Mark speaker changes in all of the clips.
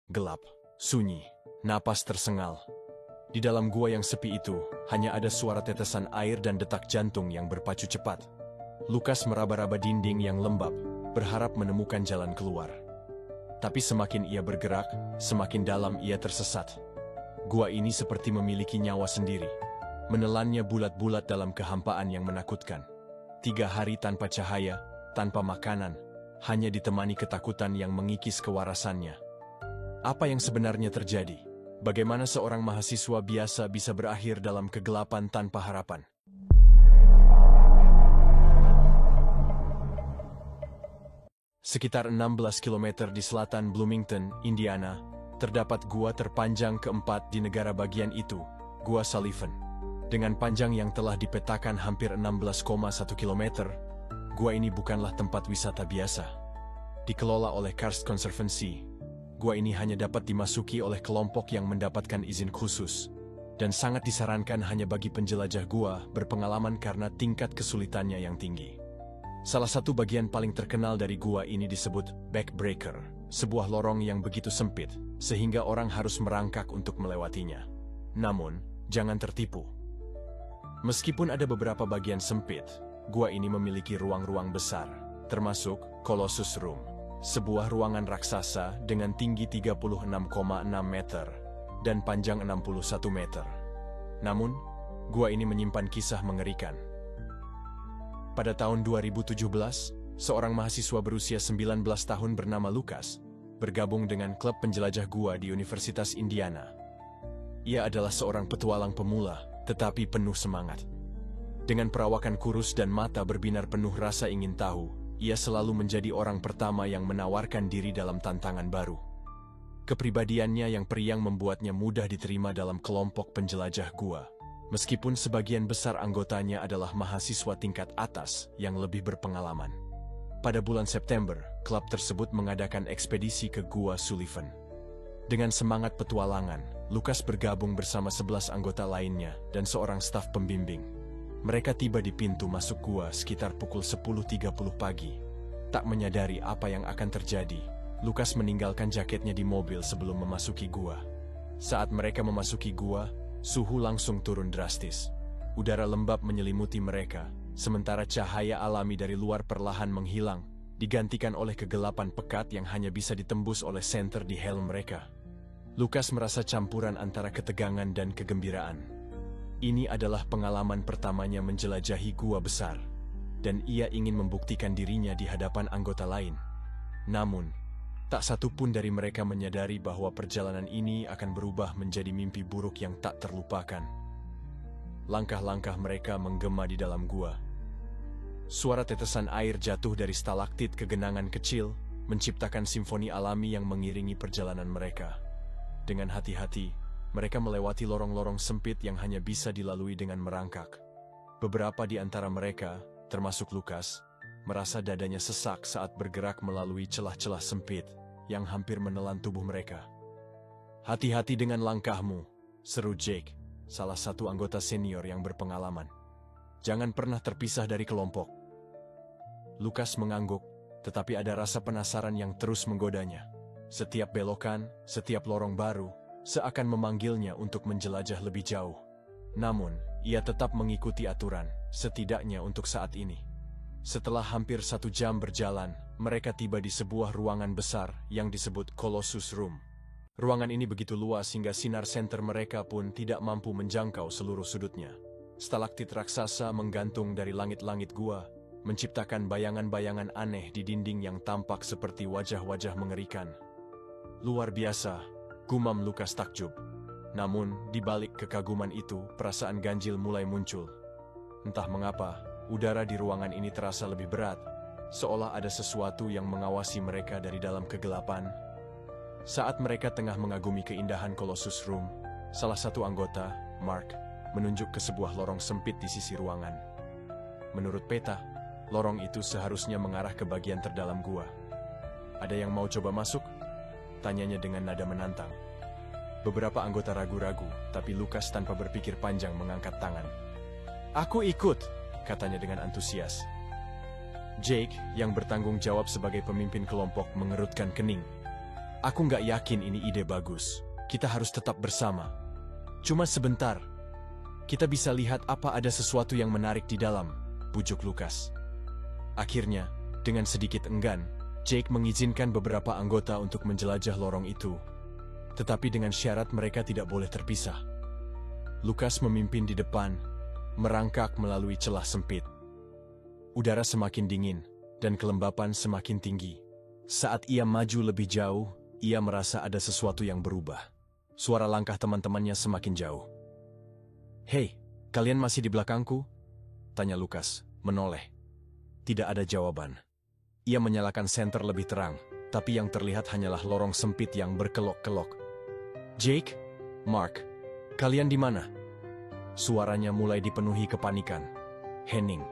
Speaker 1: Gelap, sunyi, napas tersengal. Di dalam gua yang sepi itu, hanya ada suara tetesan air dan detak jantung yang berpacu cepat. Lukas meraba-raba dinding yang lembab, berharap menemukan jalan keluar. Tapi semakin ia bergerak, semakin dalam ia tersesat. Gua ini seperti memiliki nyawa sendiri. Menelannya bulat-bulat dalam kehampaan yang menakutkan. 3 hari tanpa cahaya, tanpa makanan, hanya ditemani ketakutan yang mengikis kewarasannya. Apa yang sebenarnya terjadi? Bagaimana seorang mahasiswa biasa bisa berakhir dalam kegelapan tanpa harapan? Sekitar 16 km di selatan Bloomington, Indiana, terdapat gua terpanjang keempat di negara bagian itu, Gua Sullivan. Dengan panjang yang telah dipetakan hampir 16,1 km, gua ini bukanlah tempat wisata biasa. Dikelola oleh Karst Conservancy, gua ini hanya dapat dimasuki oleh kelompok yang mendapatkan izin khusus, dan sangat disarankan hanya bagi penjelajah gua berpengalaman karena tingkat kesulitannya yang tinggi. Salah satu bagian paling terkenal dari gua ini disebut backbreaker, sebuah lorong yang begitu sempit, sehingga orang harus merangkak untuk melewatinya. Namun, jangan tertipu. Meskipun ada beberapa bagian sempit, gua ini memiliki ruang-ruang besar, termasuk Colossus Room, sebuah ruangan raksasa dengan tinggi 36,6 meter dan panjang 61 meter. Namun, gua ini menyimpan kisah mengerikan. Pada tahun 2017, seorang mahasiswa berusia 19 tahun bernama Lukas bergabung dengan klub penjelajah gua di Universitas Indiana. Ia adalah seorang petualang pemula, tetapi penuh semangat. Dengan perawakan kurus dan mata berbinar penuh rasa ingin tahu, ia selalu menjadi orang pertama yang menawarkan diri dalam tantangan baru. Kepribadiannya yang periang membuatnya mudah diterima dalam kelompok penjelajah gua, meskipun sebagian besar anggotanya adalah mahasiswa tingkat atas yang lebih berpengalaman. Pada bulan September, klub tersebut mengadakan ekspedisi ke Gua Sullivan. Dengan semangat petualangan, Lukas bergabung bersama 11 anggota lainnya dan seorang staf pembimbing. Mereka tiba di pintu masuk gua sekitar pukul 10.30 pagi. Tak menyadari apa yang akan terjadi, Lukas meninggalkan jaketnya di mobil sebelum memasuki gua. Saat mereka memasuki gua, suhu langsung turun drastis. Udara lembab menyelimuti mereka, sementara cahaya alami dari luar perlahan menghilang, digantikan oleh kegelapan pekat yang hanya bisa ditembus oleh senter di helm mereka. Lukas merasa campuran antara ketegangan dan kegembiraan. Ini adalah pengalaman pertamanya menjelajahi gua besar, dan ia ingin membuktikan dirinya di hadapan anggota lain. Namun, tak satu pun dari mereka menyadari bahwa perjalanan ini akan berubah menjadi mimpi buruk yang tak terlupakan. Langkah-langkah mereka menggema di dalam gua. Suara tetesan air jatuh dari stalaktit ke genangan kecil, menciptakan simfoni alami yang mengiringi perjalanan mereka. Dengan hati-hati, mereka melewati lorong-lorong sempit yang hanya bisa dilalui dengan merangkak. Beberapa di antara mereka, termasuk Lukas, merasa dadanya sesak saat bergerak melalui celah-celah sempit yang hampir menelan tubuh mereka. "Hati-hati dengan langkahmu," seru Jake, salah satu anggota senior yang berpengalaman. "Jangan pernah terpisah dari kelompok." Lukas mengangguk, tetapi ada rasa penasaran yang terus menggodanya. Setiap belokan, setiap lorong baru, seakan memanggilnya untuk menjelajah lebih jauh. Namun, ia tetap mengikuti aturan, setidaknya untuk saat ini. Setelah hampir 1 jam berjalan, mereka tiba di sebuah ruangan besar yang disebut Colossus Room. Ruangan ini begitu luas hingga sinar senter mereka pun tidak mampu menjangkau seluruh sudutnya. Stalaktit raksasa menggantung dari langit-langit gua, menciptakan bayangan-bayangan aneh di dinding yang tampak seperti wajah-wajah mengerikan. "Luar biasa," gumam Lukas takjub. Namun, di balik kekaguman itu, perasaan ganjil mulai muncul. Entah mengapa, udara di ruangan ini terasa lebih berat, seolah ada sesuatu yang mengawasi mereka dari dalam kegelapan. Saat mereka tengah mengagumi keindahan Colossus Room, salah satu anggota, Mark, menunjuk ke sebuah lorong sempit di sisi ruangan. Menurut peta, lorong itu seharusnya mengarah ke bagian terdalam gua. "Ada yang mau coba masuk?" tanyanya dengan nada menantang. Beberapa anggota ragu-ragu, tapi Lukas tanpa berpikir panjang mengangkat tangan. "Aku ikut," katanya dengan antusias. Jake, yang bertanggung jawab sebagai pemimpin kelompok, mengerutkan kening. Aku nggak yakin ini ide bagus. Kita harus tetap bersama. Cuma sebentar. Kita bisa lihat apa ada sesuatu yang menarik di dalam, bujuk Lukas. Akhirnya, dengan sedikit enggan, Jake mengizinkan beberapa anggota untuk menjelajah lorong itu. Tetapi dengan syarat mereka tidak boleh terpisah. Lukas memimpin di depan, merangkak melalui celah sempit. Udara semakin dingin, dan kelembapan semakin tinggi. Saat ia maju lebih jauh, ia merasa ada sesuatu yang berubah. Suara langkah teman-temannya semakin jauh. "Hei, kalian masih di belakangku?" tanya Lukas, menoleh. Tidak ada jawaban. Ia menyalakan senter lebih terang, tapi yang terlihat hanyalah lorong sempit yang berkelok-kelok. "Jake, Mark, kalian di mana?" Suaranya mulai dipenuhi kepanikan. "Henning."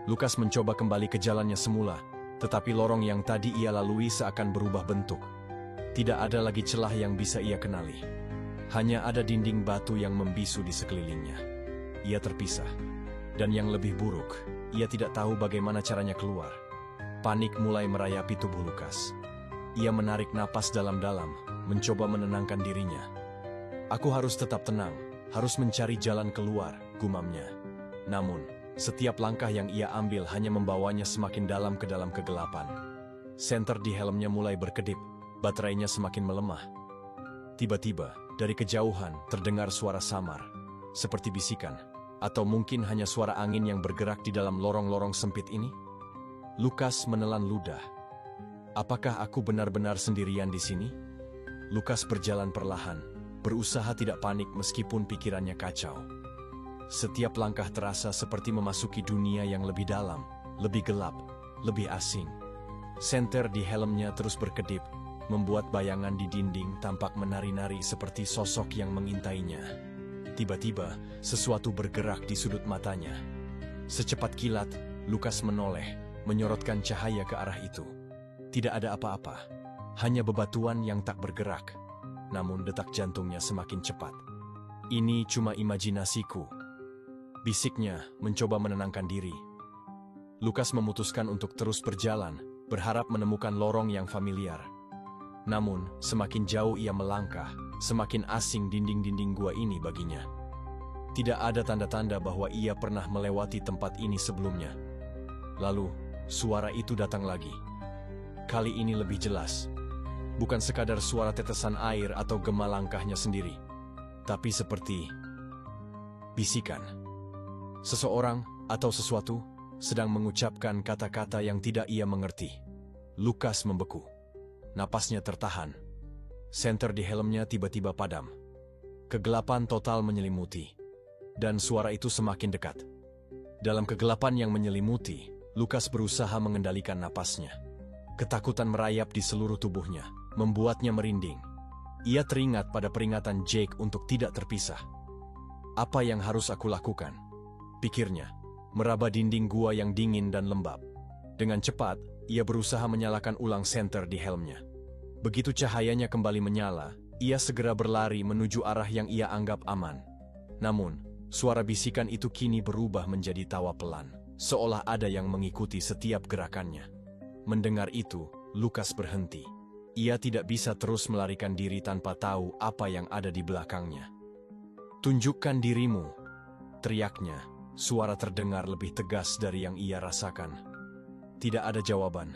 Speaker 1: Lukas mencoba kembali ke jalannya semula, tetapi lorong yang tadi ia lalui seakan berubah bentuk. Tidak ada lagi celah yang bisa ia kenali. Hanya ada dinding batu yang membisu di sekelilingnya. Ia terpisah. Dan yang lebih buruk, ia tidak tahu bagaimana caranya keluar. Panik mulai merayapi tubuh Lukas. Ia menarik napas dalam-dalam, mencoba menenangkan dirinya. "Aku harus tetap tenang, harus mencari jalan keluar," gumamnya. Namun, setiap langkah yang ia ambil hanya membawanya semakin dalam ke dalam kegelapan. Senter di helmnya mulai berkedip, baterainya semakin melemah. Tiba-tiba, dari kejauhan terdengar suara samar, seperti bisikan, atau mungkin hanya suara angin yang bergerak di dalam lorong-lorong sempit ini. Lukas menelan ludah. Apakah aku benar-benar sendirian di sini? Lukas berjalan perlahan, berusaha tidak panik meskipun pikirannya kacau. Setiap langkah terasa seperti memasuki dunia yang lebih dalam, lebih gelap, lebih asing. Senter di helmnya terus berkedip, membuat bayangan di dinding tampak menari-nari seperti sosok yang mengintainya. Tiba-tiba, sesuatu bergerak di sudut matanya. Secepat kilat, Lukas menoleh, menyorotkan cahaya ke arah itu. Tidak ada apa-apa, hanya bebatuan yang tak bergerak. Namun detak jantungnya semakin cepat. "Ini cuma imajinasiku," bisiknya, mencoba menenangkan diri. Lukas memutuskan untuk terus berjalan, berharap menemukan lorong yang familiar. Namun, semakin jauh ia melangkah, semakin asing dinding-dinding gua ini baginya. Tidak ada tanda-tanda bahwa ia pernah melewati tempat ini sebelumnya. Lalu, suara itu datang lagi. Kali ini lebih jelas. Bukan sekadar suara tetesan air atau gema langkahnya sendiri, tapi seperti bisikan. Seseorang atau sesuatu sedang mengucapkan kata-kata yang tidak ia mengerti. Lukas membeku. Napasnya tertahan. Senter di helmnya tiba-tiba padam. Kegelapan total menyelimuti. Dan suara itu semakin dekat. Dalam kegelapan yang menyelimuti, Lukas berusaha mengendalikan napasnya. Ketakutan merayap di seluruh tubuhnya, membuatnya merinding. Ia teringat pada peringatan Jake untuk tidak terpisah. "Apa yang harus aku lakukan?" pikirnya, meraba dinding gua yang dingin dan lembab. Dengan cepat, ia berusaha menyalakan ulang senter di helmnya. Begitu cahayanya kembali menyala, ia segera berlari menuju arah yang ia anggap aman. Namun, suara bisikan itu kini berubah menjadi tawa pelan, seolah ada yang mengikuti setiap gerakannya. Mendengar itu, Lukas berhenti. Ia tidak bisa terus melarikan diri tanpa tahu apa yang ada di belakangnya. "Tunjukkan dirimu," teriaknya. Suara terdengar lebih tegas dari yang ia rasakan. Tidak ada jawaban.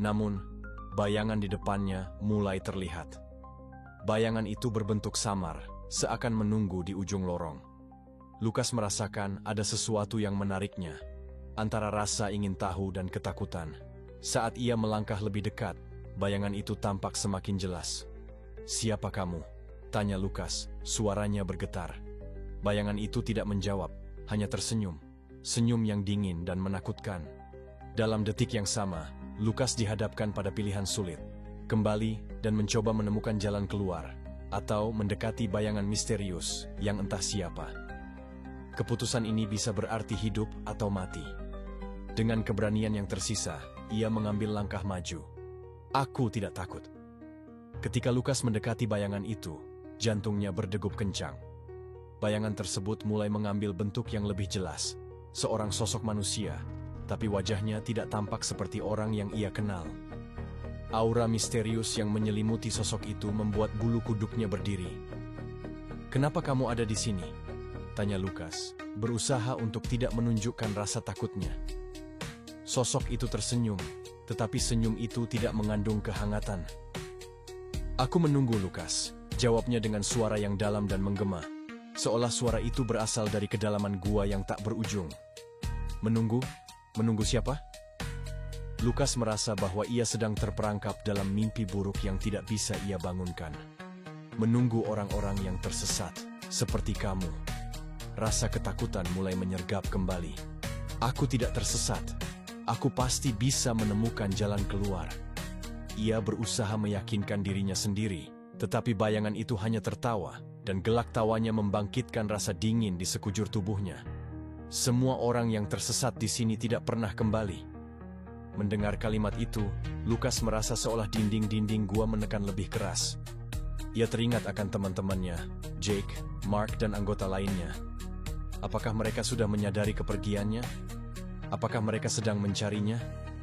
Speaker 1: Namun, bayangan di depannya mulai terlihat. Bayangan itu berbentuk samar, seakan menunggu di ujung lorong. Lukas merasakan ada sesuatu yang menariknya, antara rasa ingin tahu dan ketakutan. Saat ia melangkah lebih dekat, bayangan itu tampak semakin jelas. "Siapa kamu?" tanya Lukas, suaranya bergetar. Bayangan itu tidak menjawab, hanya tersenyum. Senyum yang dingin dan menakutkan. Dalam detik yang sama, Lukas dihadapkan pada pilihan sulit. Kembali dan mencoba menemukan jalan keluar, atau mendekati bayangan misterius yang entah siapa. Keputusan ini bisa berarti hidup atau mati. Dengan keberanian yang tersisa, ia mengambil langkah maju. "Aku tidak takut." Ketika Lukas mendekati bayangan itu, jantungnya berdegup kencang. Bayangan tersebut mulai mengambil bentuk yang lebih jelas. Seorang sosok manusia, tapi wajahnya tidak tampak seperti orang yang ia kenal. Aura misterius yang menyelimuti sosok itu membuat bulu kuduknya berdiri. "Kenapa kamu ada di sini?" tanya Lukas, berusaha untuk tidak menunjukkan rasa takutnya. Sosok itu tersenyum, tetapi senyum itu tidak mengandung kehangatan. "Aku menunggu, Lukas," jawabnya dengan suara yang dalam dan menggema, seolah suara itu berasal dari kedalaman gua yang tak berujung. "Menunggu? Menunggu siapa?" Lukas merasa bahwa ia sedang terperangkap dalam mimpi buruk yang tidak bisa ia bangunkan. Menunggu orang-orang yang tersesat, seperti kamu. Rasa ketakutan mulai menyergap kembali. "Aku tidak tersesat. Aku pasti bisa menemukan jalan keluar." Ia berusaha meyakinkan dirinya sendiri, tetapi bayangan itu hanya tertawa, dan gelak tawanya membangkitkan rasa dingin di sekujur tubuhnya. Semua orang yang tersesat di sini tidak pernah kembali. Mendengar kalimat itu, Lukas merasa seolah dinding-dinding gua menekan lebih keras. Ia teringat akan teman-temannya, Jake, Mark, dan anggota lainnya. Apakah mereka sudah menyadari kepergiannya? Apakah mereka sedang mencarinya?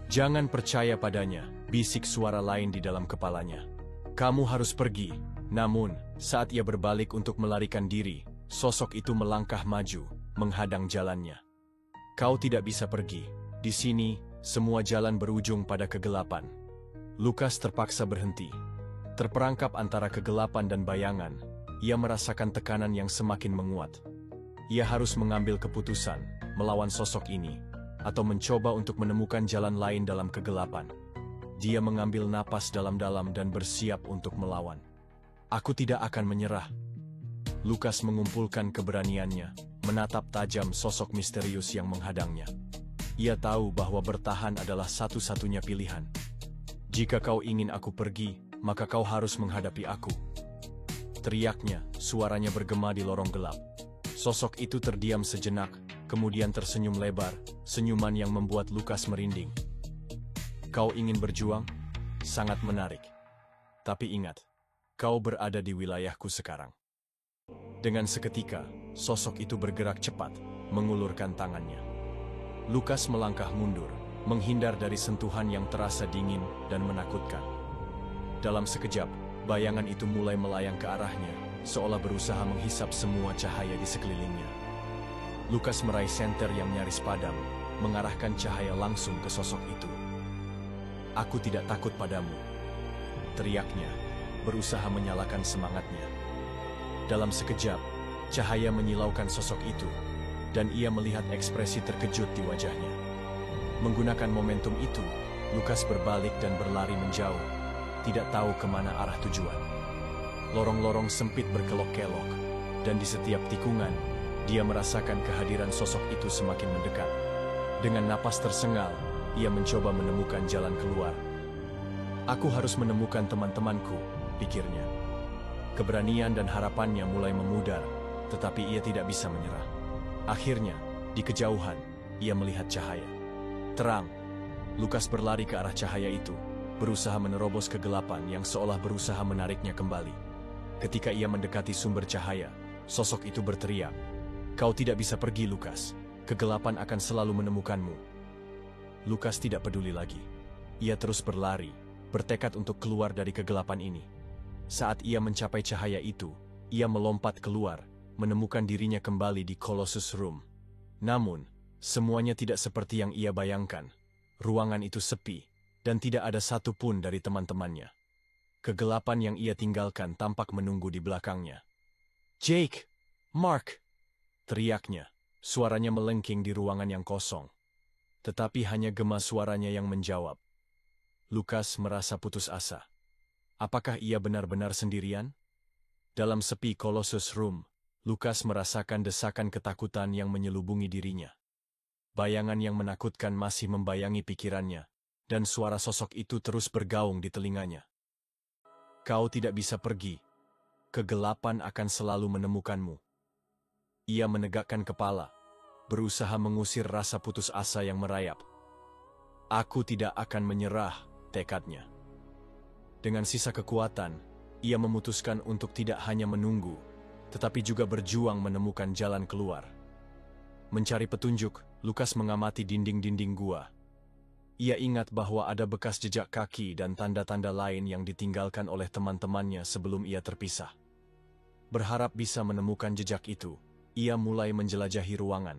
Speaker 1: "Jangan percaya padanya," bisik suara lain di dalam kepalanya. "Kamu harus pergi." Namun, saat ia berbalik untuk melarikan diri, sosok itu melangkah maju, menghadang jalannya. "Kau tidak bisa pergi. Di sini, semua jalan berujung pada kegelapan." Lukas terpaksa berhenti. Terperangkap antara kegelapan dan bayangan, ia merasakan tekanan yang semakin menguat. Ia harus mengambil keputusan, melawan sosok ini, atau mencoba untuk menemukan jalan lain dalam kegelapan. Dia mengambil napas dalam-dalam dan bersiap untuk melawan. "Aku tidak akan menyerah." Lukas mengumpulkan keberaniannya, menatap tajam sosok misterius yang menghadangnya. Ia tahu bahwa bertahan adalah satu-satunya pilihan. "Jika kau ingin aku pergi, maka kau harus menghadapi aku." Teriaknya, suaranya bergema di lorong gelap. Sosok itu terdiam sejenak, kemudian tersenyum lebar, senyuman yang membuat Lukas merinding. "Kau ingin berjuang? Sangat menarik. Tapi ingat, kau berada di wilayahku sekarang." Dengan seketika, sosok itu bergerak cepat, mengulurkan tangannya. Lukas melangkah mundur, menghindar dari sentuhan yang terasa dingin dan menakutkan. Dalam sekejap, bayangan itu mulai melayang ke arahnya, seolah berusaha menghisap semua cahaya di sekelilingnya. Lukas meraih senter yang nyaris padam, mengarahkan cahaya langsung ke sosok itu. "Aku tidak takut padamu," teriaknya, berusaha menyalakan semangatnya. Dalam sekejap, cahaya menyilaukan sosok itu, dan ia melihat ekspresi terkejut di wajahnya. Menggunakan momentum itu, Lukas berbalik dan berlari menjauh, tidak tahu kemana arah tujuan. Lorong-lorong sempit berkelok-kelok, dan di setiap tikungan, dia merasakan kehadiran sosok itu semakin mendekat. Dengan napas tersengal, ia mencoba menemukan jalan keluar. "Aku harus menemukan teman-temanku," pikirnya. Keberanian dan harapannya mulai memudar, tetapi ia tidak bisa menyerah. Akhirnya, di kejauhan, ia melihat cahaya. Terang. Lukas berlari ke arah cahaya itu, berusaha menerobos kegelapan yang seolah berusaha menariknya kembali. Ketika ia mendekati sumber cahaya, sosok itu berteriak, "Kau tidak bisa pergi, Lukas. Kegelapan akan selalu menemukanmu." Lukas tidak peduli lagi. Ia terus berlari, bertekad untuk keluar dari kegelapan ini. Saat ia mencapai cahaya itu, ia melompat keluar, menemukan dirinya kembali di Colossus Room. Namun, semuanya tidak seperti yang ia bayangkan. Ruangan itu sepi, dan tidak ada satupun dari teman-temannya. Kegelapan yang ia tinggalkan tampak menunggu di belakangnya. "Jake! Mark!" teriaknya, suaranya melengking di ruangan yang kosong. Tetapi hanya gema suaranya yang menjawab. Lukas merasa putus asa. Apakah ia benar-benar sendirian? Dalam sepi Colossus Room, Lukas merasakan desakan ketakutan yang menyelubungi dirinya. Bayangan yang menakutkan masih membayangi pikirannya, dan suara sosok itu terus bergaung di telinganya. "Kau tidak bisa pergi. Kegelapan akan selalu menemukanmu." Ia menegakkan kepala, berusaha mengusir rasa putus asa yang merayap. "Aku tidak akan menyerah," tekadnya. Dengan sisa kekuatan, ia memutuskan untuk tidak hanya menunggu, tetapi juga berjuang menemukan jalan keluar. Mencari petunjuk, Lukas mengamati dinding-dinding gua. Ia ingat bahwa ada bekas jejak kaki dan tanda-tanda lain yang ditinggalkan oleh teman-temannya sebelum ia terpisah. Berharap bisa menemukan jejak itu, ia mulai menjelajahi ruangan.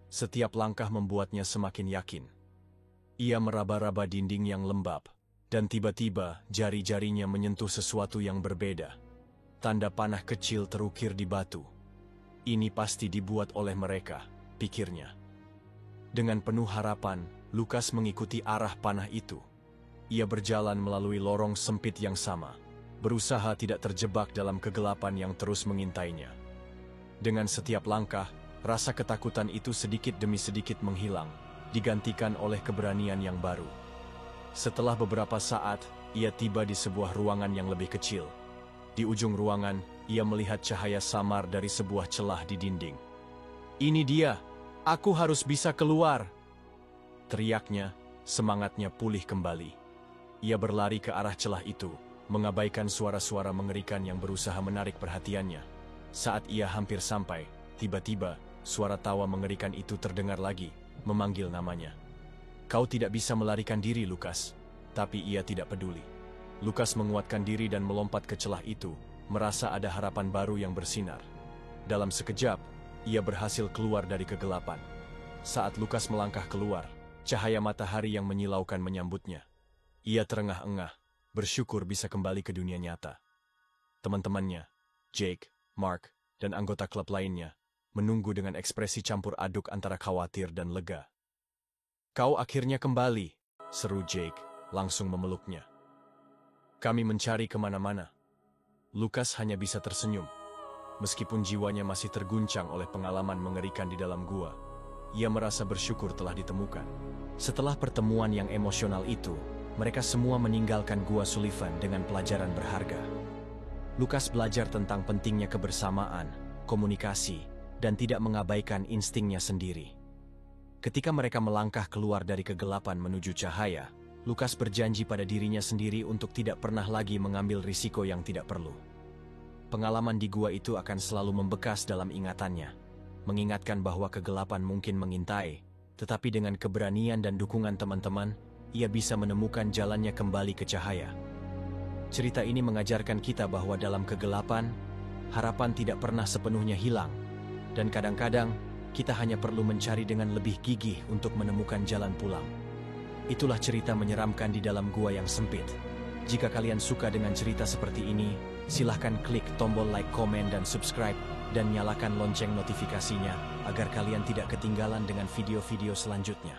Speaker 1: Setiap langkah membuatnya semakin yakin. Ia meraba-raba dinding yang lembab, dan tiba-tiba jari-jarinya menyentuh sesuatu yang berbeda. Tanda panah kecil terukir di batu. Ini pasti dibuat oleh mereka, pikirnya. Dengan penuh harapan, Lukas mengikuti arah panah itu. Ia berjalan melalui lorong sempit yang sama, berusaha tidak terjebak dalam kegelapan yang terus mengintainya. Dengan setiap langkah, rasa ketakutan itu sedikit demi sedikit menghilang, digantikan oleh keberanian yang baru. Setelah beberapa saat, ia tiba di sebuah ruangan yang lebih kecil. Di ujung ruangan, ia melihat cahaya samar dari sebuah celah di dinding. "Ini dia! Aku harus bisa keluar!" teriaknya, semangatnya pulih kembali. Ia berlari ke arah celah itu, mengabaikan suara-suara mengerikan yang berusaha menarik perhatiannya. Saat ia hampir sampai, tiba-tiba, suara tawa mengerikan itu terdengar lagi, memanggil namanya. "Kau tidak bisa melarikan diri, Lukas." Tapi ia tidak peduli. Lukas menguatkan diri dan melompat ke celah itu, merasa ada harapan baru yang bersinar. Dalam sekejap, ia berhasil keluar dari kegelapan. Saat Lukas melangkah keluar, cahaya matahari yang menyilaukan menyambutnya. Ia terengah-engah, bersyukur bisa kembali ke dunia nyata. Teman-temannya, Jake, Mark, dan anggota klub lainnya, menunggu dengan ekspresi campur aduk antara khawatir dan lega. "Kau akhirnya kembali," seru Jake, langsung memeluknya. "Kami mencari kemana-mana." Lukas hanya bisa tersenyum. Meskipun jiwanya masih terguncang oleh pengalaman mengerikan di dalam gua, ia merasa bersyukur telah ditemukan. Setelah pertemuan yang emosional itu, mereka semua meninggalkan Gua Sullivan dengan pelajaran berharga. Lukas belajar tentang pentingnya kebersamaan, komunikasi, dan tidak mengabaikan instingnya sendiri. Ketika mereka melangkah keluar dari kegelapan menuju cahaya, Lukas berjanji pada dirinya sendiri untuk tidak pernah lagi mengambil risiko yang tidak perlu. Pengalaman di gua itu akan selalu membekas dalam ingatannya, mengingatkan bahwa kegelapan mungkin mengintai, tetapi dengan keberanian dan dukungan teman-teman, ia bisa menemukan jalannya kembali ke cahaya. Cerita ini mengajarkan kita bahwa dalam kegelapan, harapan tidak pernah sepenuhnya hilang, dan kadang-kadang kita hanya perlu mencari dengan lebih gigih untuk menemukan jalan pulang. Itulah cerita menyeramkan di dalam gua yang sempit. Jika kalian suka dengan cerita seperti ini, silahkan klik tombol like, komen, dan subscribe, dan nyalakan lonceng notifikasinya agar kalian tidak ketinggalan dengan video-video selanjutnya.